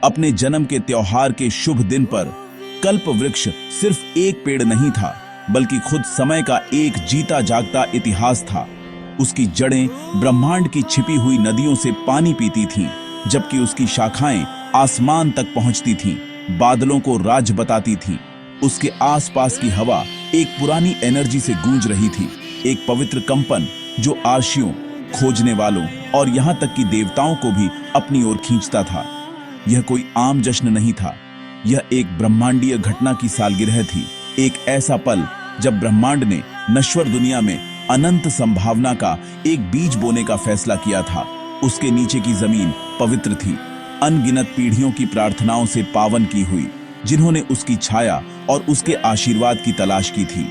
अपने जन्म के त्योहार के शुभ दिन पर कल्प वृक्ष सिर्फ एक पेड़ नहीं था, बल्कि खुद समय का एक जीता जागता इतिहास था। उसकी जड़ें ब्रह्मांड की छिपी हुई नदियों से पानी पीती थीं, जबकि उसकी शाखाएं आसमान तक पहुंचती थीं, बादलों को राज बताती थीं। उसके आसपास की हवा एक पुरानी एनर्जी से गूंज रही थी, एक पवित्र कंपन जो आर्शियों, खोजने वालों और यहां तक कि देवताओं को भी अपनी ओर खींचता था। यह कोई आम जश्न नहीं था, यह एक ब्रह्मांडीय घटना की सालगिरह थी, एक ऐसा पल जब ब्रह्मांड ने नश्वर दुनिया में अनंत संभावना का एक बीज बोने का फैसला किया था। उसके नीचे की जमीन पवित्र थी, अनगिनत पीढ़ियों की प्रार्थनाओं से पावन की हुई, जिन्होंने उसकी छाया और उसके आशीर्वाद की तलाश की थी।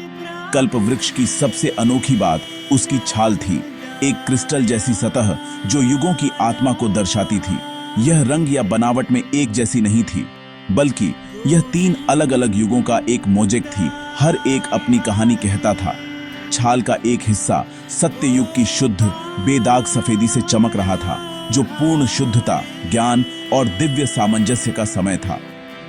कल्प वृक्ष की सबसे अनोखी बात उसकी छाल थी, एक क्रिस्टल जैसी सतह जो युगों की आत्मा को दर्शाती थी। यह रंग या बनावट में एक जैसी नहीं थी, बल्कि यह 3 अलग अलग युगों का एक मोज़ेक थी, हर एक अपनी कहानी कहता था। छाल का एक हिस्सा सत्य युग की शुद्ध बेदाग सफेदी से चमक रहा था, जो पूर्ण शुद्धता, ज्ञान और दिव्य सामंजस्य का समय था।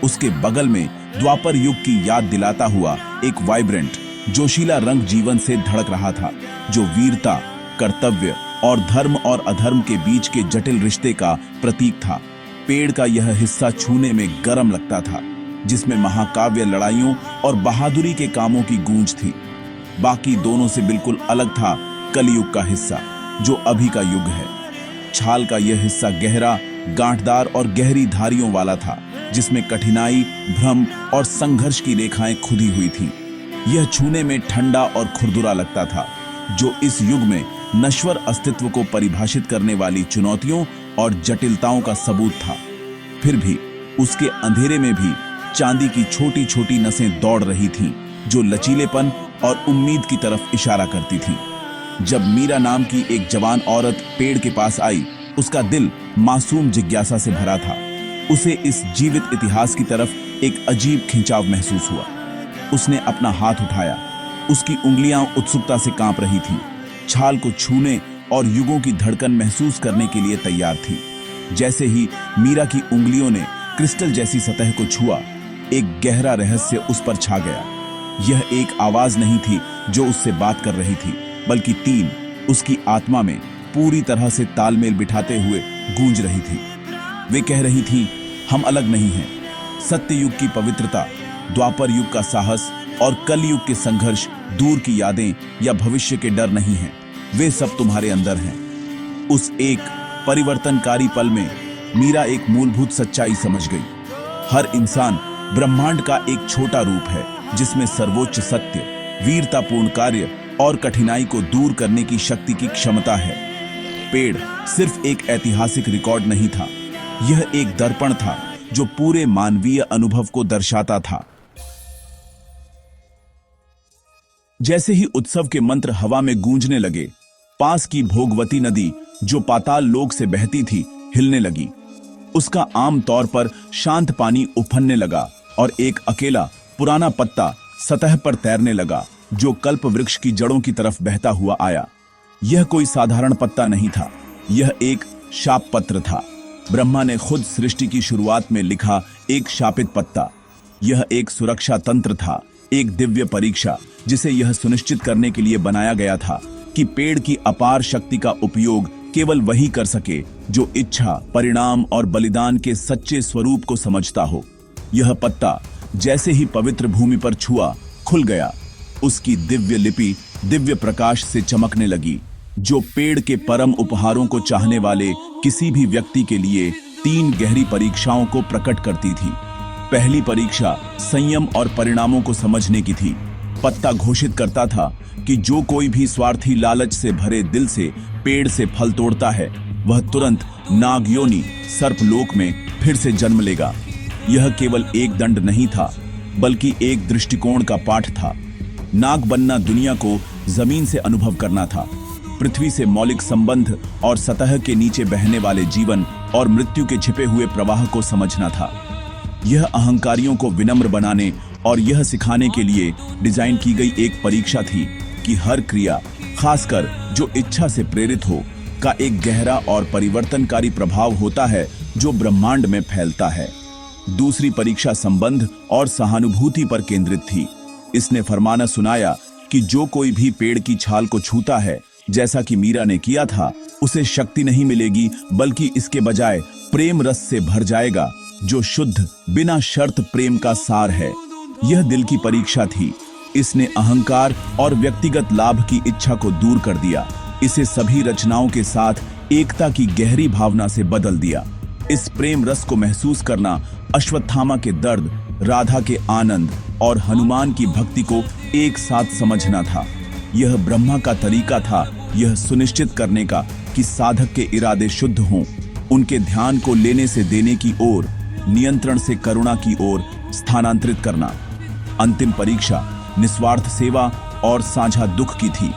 उसके बगल में द्वापर युग की याद दिलाता हुआ एक वाइब्रेंट, जोशीला रंग जीवन से धड़क रहा था, जो वीरता, कर्तव्य और धर्म और अधर्म के बीच के जटिल रिश्ते का प्रतीक था। पेड़ का यह हिस्सा छूने में गर्म लगता था, जिसमें महाकाव्य लड़ाइयों और बहादुरी के कामों की गूंज थी। बाकी दोनों से बिल्कुल अलग था कलयुग का हिस्सा, जो अभी का युग है। छाल का यह हिस्सा गहरा, गांठदार और गहरी धारियों वाला था, जिसमें कठिनाई, भ्रम और संघर्ष की रेखाएं खुदी हुई थीं। यह छूने में ठंडा और खुरदुरा लगता था, जो इस युग में नश्वर अस्तित्व को परिभाषित करने वाली चुनौतियों और जटिलताओं का सबूत था। फिर भी उसके अंधेरे में भी चांदी की छोटी छोटी नसें दौड़ रही थीं, जो लचीलेपन और उम्मीद की तरफ इशारा करती थीं। जब मीरा नाम की एक जवान औरत पेड़ के पास आई, उसका दिल मासूम जिज्ञासा से भरा था। उसे इस जीवित इतिहास की तरफ एक अजीब खिंचाव महसूस हुआ। उसने अपना हाथ उठाया, उसकी उंगलियां उत्सुकता से कांप रही थीं, छाल को छूने और युगों की धड़कन महसूस करने के लिए तैयार थी। जैसे ही मीरा की उंगलियों ने क्रिस्टल जैसी सतह को छुआ, एक गहरा रहस्य उस पर छा गया। यह एक आवाज नहीं थी जो उससे बात कर रही थी, बल्कि 3 उसकी आत्मा में पूरी तरह से तालमेल बिठाते हुए गूंज रही थी। वे कह रही थीं, हम अलग नहीं हैं। सत्य युग की पवित्रता, द्वापर युग का साहस और कल युग के संघर्ष दूर की यादें या भविष्य के डर नहीं हैं, वे सब तुम्हारे अंदर हैं। उस एक परिवर्तनकारी पल में मीरा एक मूलभूत सच्चाई समझ गई। हर इंसान ब्रह्मांड का एक छोटा रूप है, जिसमें सर्वोच्च सत्य, वीरतापूर्ण कार्य और कठिनाई को दूर करने की शक्ति की क्षमता है। पेड़ सिर्फ एक ऐतिहासिक रिकॉर्ड नहीं था, यह एक दर्पण था जो पूरे मानवीय अनुभव को दर्शाता था। जैसे ही उत्सव के मंत्र हवा में गूंजने लगे, पास की भोगवती नदी, जो पाताल लोक से बहती थी, हिलने लगी। उसका आम तौर पर शांत पानी उफनने लगा और एक अकेला पुराना पत्ता सतह पर तैरने लगा, जो कल्प वृक्ष की जड़ों की तरफ बहता हुआ आया। यह कोई साधारण पत्ता नहीं था, यह एक शाप पत्र था। ब्रह्मा ने खुद सृष्टि की शुरुआत में लिखा एक शापित पत्ता। यह एक सुरक्षा तंत्र था, एक दिव्य परीक्षा, जिसे यह सुनिश्चित करने के लिए बनाया गया था कि पेड़ की अपार शक्ति का उपयोग केवल वही कर सके जो इच्छा, परिणाम और बलिदान के सच्चे स्वरूप को समझता हो। यह पत्ता जैसे ही पवित्र भूमि पर छुआ, खुल गया। उसकी दिव्य लिपि दिव्य प्रकाश से चमकने लगी, जो पेड़ के परम उपहारों को चाहने वाले किसी भी व्यक्ति के लिए 3 गहरी परीक्षाओं को प्रकट करती थी। पहली परीक्षा संयम और परिणामों को समझने की थी। पत्ता घोषित करता था कि जो कोई भी स्वार्थी लालच से भरे दिल से पेड़ से फल तोड़ता है, वह तुरंत नागयोनि सर्पलोक में फिर से जन्म लेगा। यह केवल एक दंड नहीं था, बल्कि एक दृष्टिकोण का पाठ था। नाग बनना दुनिया को जमीन से अनुभव करना था, पृथ्वी से मौलिक संबंध और सतह के नीचे बहने वाले जीवन और मृत्यु के छिपे हुए प्रवाह को समझना था। यह अहंकारियों को विनम्र बनाने और यह सिखाने के लिए डिजाइन की गई एक परीक्षा थी कि हर क्रिया, खासकर जो इच्छा से प्रेरित हो, का एक गहरा और परिवर्तनकारी प्रभाव होता है जो ब्रह्मांड में फैलता है। दूसरी परीक्षा संबंध और सहानुभूति पर केंद्रित थी। इसने फरमाना सुनाया कि जो कोई भी पेड़ की छाल को छूता है, जैसा कि मीरा ने किया था, उसे शक्ति नहीं मिलेगी बल्कि इसके बजाय प्रेम रस से भर जाएगा, जो शुद्ध बिना शर्त प्रेम का सार है। यह दिल की परीक्षा थी। इसने अहंकार और व्यक्तिगत लाभ की इच्छा को दूर कर दिया। इसे सभी रचनाओं के साथ एकता की गहरी भावना से बदल दिया। इस प्रेम रस को महसूस करना अश्वत्थामा के दर्द, राधा के आनंद और हनुमान की भक्ति को एक साथ समझना था। यह ब्रह्मा का तरीका था, यह सुनिश्चित करने का कि साधक के इरादे शुद्ध हों, उनके ध्यान को लेने से देने की ओर, नियंत्रण से करुणा की ओर स्थानांतरित करना। अंतिम परीक्षा निस्वार्थ सेवा और साझा दुख की थी।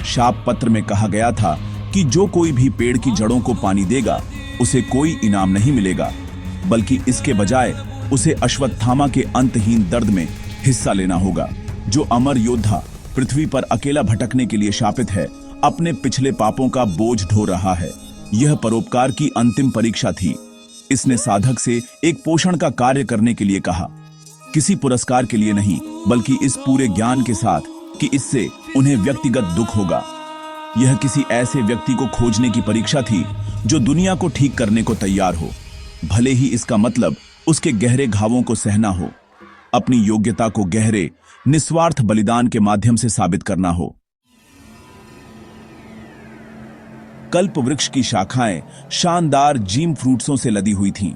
शाप पत्र में कहा गया था कि जो कोई भी पेड़ की जड़ों को पानी देगा, उसे कोई इनाम नहीं मिलेगा, बल्कि इसके बजाय उसे अश्वत्थामा के अंतहीन दर्द में हिस्सा लेना होगा। जो अमर योद्धा पृथ्वी पर अकेला भटकने के लिए शापित है, अपने पिछले पापों का बोझ ढो रहा है। यह परोपकार की अंतिम परीक्षा थी। इसने साधक से एक पोषण का कार्य करने के लिए कहा, किसी पुरस्कार के लिए नहीं, बल्कि इस पूरे ज्ञान के साथ कि इससे उन्हें व्यक्तिगत दुख होगा। यह किसी ऐसे व्यक्ति को खोजने की परीक्षा थी जो दुनिया को ठीक करने को तैयार हो, भले ही इसका मतलब उसके गहरे घावों को सहना हो, अपनी योग्यता को गहरे निस्वार्थ बलिदान के माध्यम से साबित करना हो। कल्प वृक्ष की शाखाएं शानदार जीम फ्रूट्सों से लदी हुई थीं।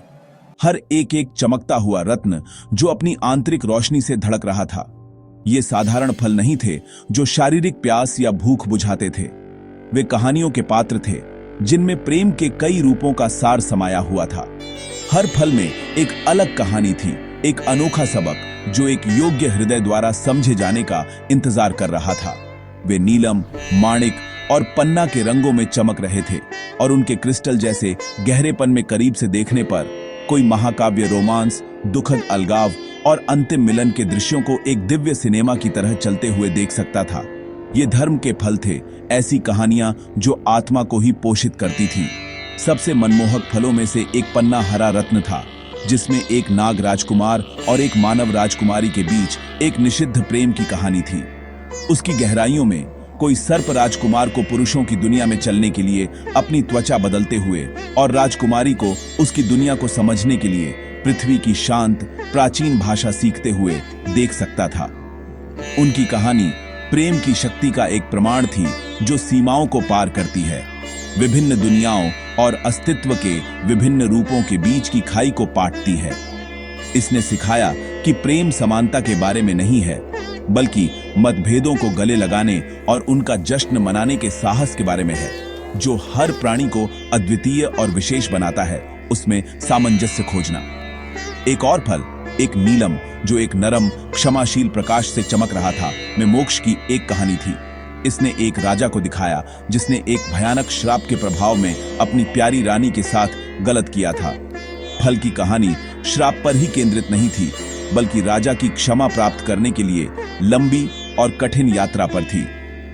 हर एक एक चमकता हुआ रत्न जो अपनी आंतरिक रोशनी से धड़क रहा था। ये साधारण फल नहीं थे जो शारीरिक प्यास या भूख बुझाते थे। वे कहानियों के पात्र थे जिनमें प्रेम के कई रूपों का सार समाया हुआ था। हर फल में एक अलग कहानी थी, एक अनोखा सबक जो एक योग्य हृदय द्वारा समझे जाने का इंतजार कर रहा था। वे नीलम, माणिक और पन्ना के रंगों में चमक रहे थे और उनके क्रिस्टल जैसे गहरेपन में करीब से देखने पर कोई महाकाव्य रोमांस, दुखद अलगाव और अंतिम मिलन के दृश्यों को एक दिव्य सिनेमा की तरह चलते हुए देख सकता था। ये धर्म के फल थे, ऐसी कहानियां जो आत्मा को ही पोषित करती थीं। सबसे मनमोहक फलों में से एक पन्ना हरा रत्न था, जिसमें एक नाग राजकुमार और एक मानव राजकुमारी के बीच एक निषिद्ध प्रेम की कहानी थी। उसकी गहराइयों में कोई सर्प राजकुमार को पुरुषों की दुनिया में चलने के लिए अपनी त्वचा बदलते हुए और राजकुमारी को उसकी दुनिया को समझने के लिए पृथ्वी की शांत प्राचीन भाषा सीखते हुए देख सकता था। उनकी कहानी प्रेम की शक्ति का एक प्रमाण थी जो सीमाओं को पार करती है, विभिन्न दुनियाओं और अस्तित्व के विभिन्न रूपों के बीच की खाई को पाटती है। इसने सिखाया कि प्रेम समानता के बारे में नहीं है, बल्कि मतभेदों को गले लगाने और उनका जश्न मनाने के साहस के बारे में है। जो हर प्राणी को अद्वितीय और विशेष बनाता है, उसमें सामंजस्य खोजना। एक और फल, एक नीलम, जो एक नरम क्षमाशील प्रकाश से चमक रहा था, में मोक्ष की एक कहानी थी। इसने एक राजा को दिखाया जिसने एक भयानक श्राप के प्रभाव में अपनी प्यारी रानी के साथ गलत किया था। फल की कहानी श्राप पर ही केंद्रित नहीं थी, बल्कि राजा की क्षमा प्राप्त करने के लिए लंबी और कठिन यात्रा पर थी।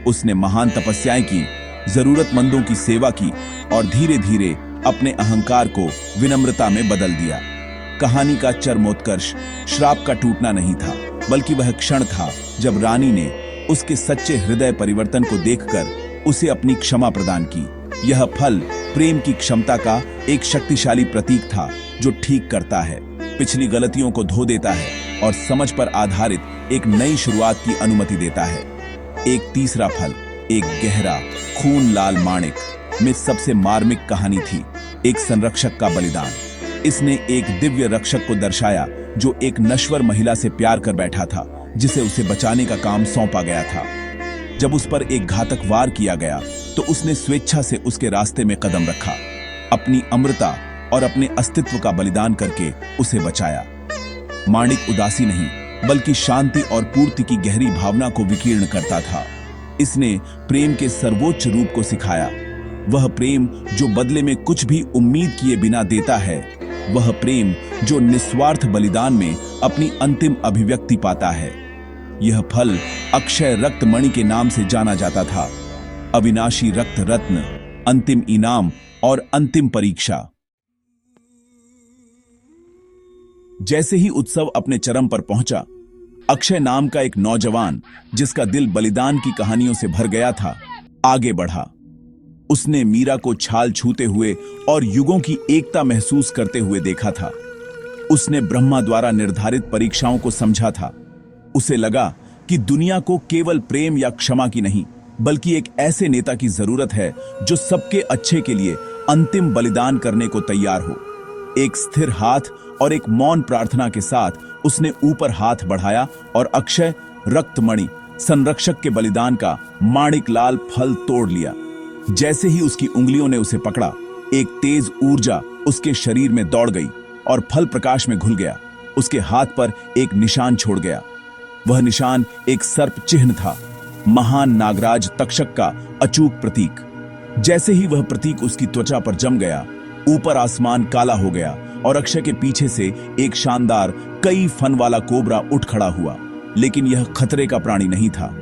उसने महान तपस्याएं की, जरूरतमंदों की सेवा की और धीरे धीरे अपने अहंकार को विनम्रता में बदल दिया। कहानी का चरमोत्कर्ष श्राप का टूटना नहीं था, बल्कि वह क्षण था जब रानी ने उसके सच्चे हृदय परिवर्तन को देखकर उसे अपनी क्षमा प्रदान की। यह फल प्रेम की क्षमता का एक शक्तिशाली प्रतीक था जो ठीक करता है, पिछली गलतियों को धो देता है और समझ पर आधारित एक नई शुरुआत की अनुमति देता है। एक तीसरा फल, एक गहरा खून लाल माणिक, में सबसे मार्मिक कहानी थी, एक संरक्षक का बलिदान। इसने एक दिव्य रक्षक को दर्शाया जो एक नश्वर महिला से प्यार कर बैठा था, जिसे उसे बचाने का काम सौंपा गया था। जब उस पर एक घातक वार किया गया तो उसने स्वेच्छा से उसके रास्ते में कदम रखा, अपनी अमरता और अपने अस्तित्व का बलिदान करके उसे बचाया। माणिक उदासी नहीं, बल्कि शांति और पूर्ति की गहरी भावना को विकीर्ण करता था। इसने प्रेम के सर्वोच्च रूप को सिखाया, वह प्रेम जो बदले में कुछ भी उम्मीद किए बिना देता है, वह प्रेम जो निस्वार्थ बलिदान में अपनी अंतिम अभिव्यक्ति पाता है। यह फल अक्षय रक्त मणि के नाम से जाना जाता था, अविनाशी रक्त रत्न, अंतिम इनाम और अंतिम परीक्षा। जैसे ही उत्सव अपने चरम पर पहुंचा, अक्षय नाम का एक नौजवान, जिसका दिल बलिदान की कहानियों से भर गया था, आगे बढ़ा। उसने मीरा को छाल छूते हुए और युगों की एकता महसूस करते हुए देखा था। उसने ब्रह्मा द्वारा निर्धारित परीक्षाओं को समझा था। उसे लगा कि दुनिया को केवल प्रेम या क्षमा की नहीं, बल्कि एक ऐसे नेता की जरूरत है जो सबके अच्छे के लिए अंतिम बलिदान करने को तैयार हो। एक स्थिर हाथ और एक मौन प्रार्थना के साथ उसने ऊपर हाथ बढ़ाया और अक्षय रक्तमणि, संरक्षक के बलिदान का माणिक लाल फल तोड़ लिया। जैसे ही उसकी उंगलियों ने उसे पकड़ा, एक तेज ऊर्जा उसके शरीर में दौड़ गई और फल प्रकाश में घुल गया। उसके हाथ पर एक निशान छोड़ गया। वह निशान एक सर्प चिन्ह था, महान नागराज तक्षक का अचूक प्रतीक। जैसे ही वह प्रतीक उसकी त्वचा पर जम गया, ऊपर आसमान काला हो गया और अक्षय के पीछे से एक शानदार कई फन वाला कोबरा उठ खड़ा हुआ। लेकिन यह खतरे का प्राणी नहीं था।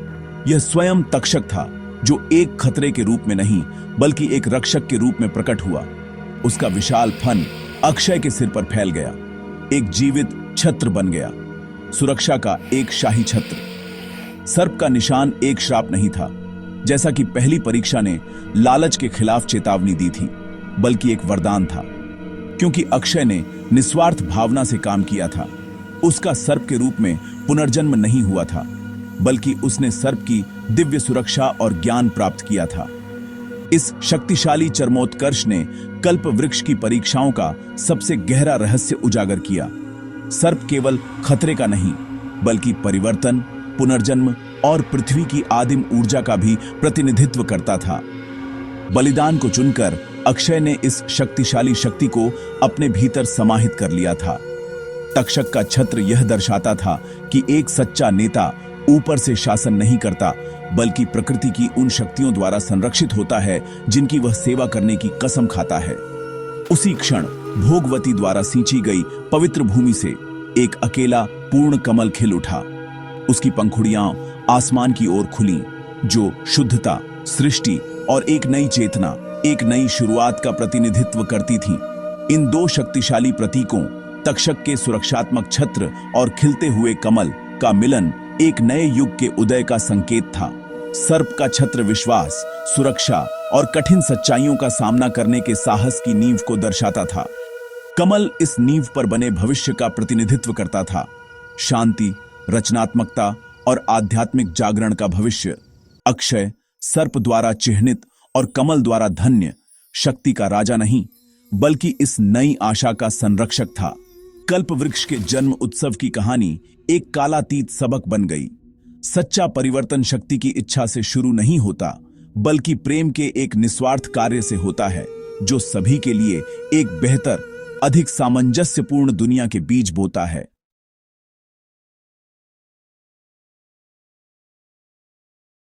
यह स्वयं तक्षक था, जो एक खतरे के रूप में नहीं, बल्कि एक रक्षक के रूप में प्रकट हुआ। उसका विशाल फन अक्षय के सिर पर फैल गया, एक जीवित छत्र बन गया, सुरक्षा का एक शाही छत्र। सर्प का निशान एक श्राप नहीं था, जैसा कि पहली परीक्षा ने लालच के खिलाफ चेतावनी दी थी, बल्कि एक वरदान था। क्योंकि अक्षय ने निस्वार्थ भावना से काम किया था, उसका सर्प के रूप में पुनर्जन्म नहीं हुआ था, बल्कि उसने सर्प की दिव्य सुरक्षा और ज्ञान प्राप्त किया था। इस शक्तिशाली चरमोत्कर्ष ने कल्प वृक्ष की परीक्षाओं का सबसे गहरा रहस्य उजागर किया। सर्प केवल खतरे का नहीं, बल्कि परिवर्तन, पुनर्जन्म और पृथ्वी की आदिम ऊर्जा का भी प्रतिनिधित्व करता था। बलिदान को चुनकर अक्षय ने इस शक्तिशाली शक्ति को अपने भीतर समाहित कर लिया था। तक्षक का छत्र यह दर्शाता था कि एक सच्चा नेता ऊपर से शासन नहीं करता, बल्कि प्रकृति की उन शक्तियों द्वारा संरक्षित होता है जिनकी वह सेवा करने की कसम खाता है। उसी क्षण भोगवती द्वारा सींची गई पवित्र भूमि से एक अकेला पूर्ण कमल खिल उठा। उसकी पंखुड़ियां आसमान की ओर खुली, जो शुद्धता, सृष्टि और एक नई चेतना, एक नई शुरुआत का प्रतिनिधित्व करती थी। इन दो शक्तिशाली प्रतीकों, तक्षक के सुरक्षात्मक छत्र और खिलते हुए कमल का मिलन, एक नए युग के उदय का संकेत था। सर्प का छत्र विश्वास, सुरक्षा और कठिन सच्चाइयों का सामना करने के साहस की नींव को दर्शाता था। कमल इस नींव पर बने भविष्य का प्रतिनिधित्व करता था, शांति, रचनात्मकता और आध्यात्मिक जागरण का भविष्य। अक्षय सर्प द्वारा चिह्नित और कमल द्वारा धन्य, शक्ति का राजा नहीं, बल्कि इस नई आशा का संरक्षक था। कल्प वृक्ष के जन्म उत्सव की कहानी एक कालातीत सबक बन गई। सच्चा परिवर्तन शक्ति की इच्छा से शुरू नहीं होता, बल्कि प्रेम के एक निस्वार्थ कार्य से होता है, जो सभी के लिए एक बेहतर, अधिक सामंजस्यपूर्ण दुनिया के बीज बोता है।